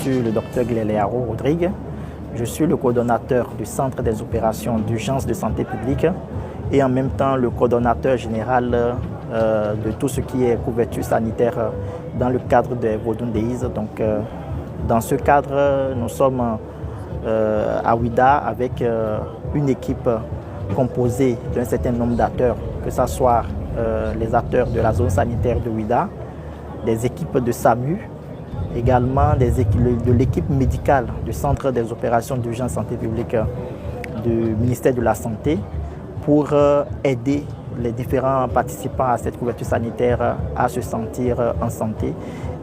suis le docteur Gléléaro Rodrigue. Je suis le coordonnateur du Centre des opérations d'urgence de santé publique et en même temps le coordonnateur général de tout ce qui est couverture sanitaire dans le cadre de Vodun Days. Donc, dans ce cadre, nous sommes à Ouida avec une équipe composée d'un certain nombre d'acteurs, que ce soit les acteurs de la zone sanitaire de Ouida, des équipes de SAMU, également de l'équipe médicale du Centre des opérations d'urgence santé publique du ministère de la Santé pour aider les différents participants à cette couverture sanitaire à se sentir en santé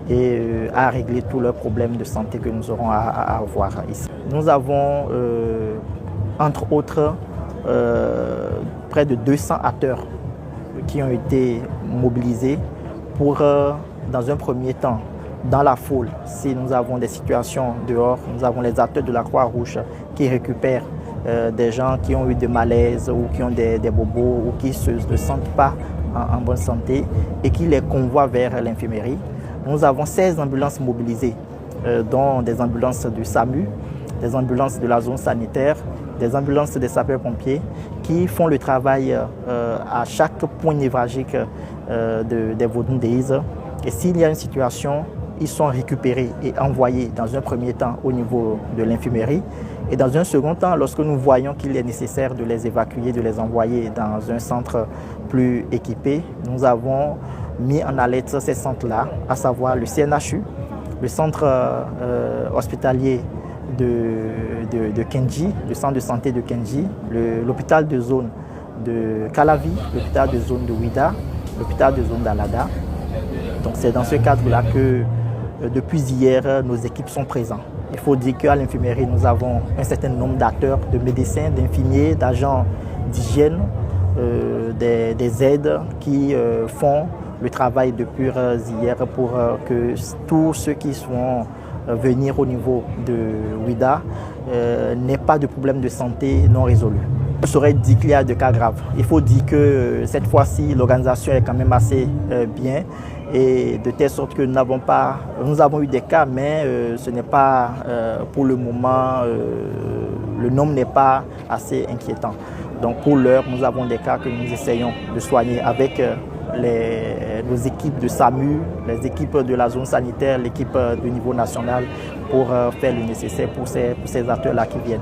et à régler tous leurs problèmes de santé que nous aurons à avoir ici. Nous avons, entre autres, près de 200 acteurs qui ont été mobilisés pour, dans un premier temps, dans la foule, si nous avons des situations dehors, nous avons les acteurs de la Croix-Rouge qui récupèrent des gens qui ont eu des malaises ou qui ont des bobos ou qui ne se sentent pas en bonne santé et qui les convoient vers l'infirmerie. Nous avons 16 ambulances mobilisées, dont des ambulances du SAMU, des ambulances de la zone sanitaire, des ambulances des sapeurs-pompiers qui font le travail à chaque point névralgique des Vodun Days. Et s'il y a une situation, ils sont récupérés et envoyés dans un premier temps au niveau de l'infirmerie. Et dans un second temps, lorsque nous voyons qu'il est nécessaire de les évacuer, de les envoyer dans un centre plus équipé, nous avons mis en alerte ces centres-là, à savoir le CNHU, le centre hospitalier de Kendji, le centre de santé de Kendji, l'hôpital de zone de Calavi, l'hôpital de zone de Ouida, l'hôpital de zone d'Alada. Donc c'est dans ce cadre-là que depuis hier, nos équipes sont présentes. Il faut dire qu'à l'infirmerie, nous avons un certain nombre d'acteurs, de médecins, d'infirmiers, d'agents d'hygiène, des aides qui font le travail depuis hier pour que tous ceux qui vont venir au niveau de Ouida n'aient pas de problème de santé non résolu. Je saurais dire qu'il y a des cas graves. Il faut dire que cette fois-ci, l'organisation est quand même assez bien et de telle sorte que nous avons eu des cas, mais ce n'est pas pour le moment, le nombre n'est pas assez inquiétant. Donc pour l'heure, nous avons des cas que nous essayons de soigner avec nos équipes de SAMU, les équipes de la zone sanitaire, l'équipe du niveau national pour faire le nécessaire pour ces acteurs-là qui viennent.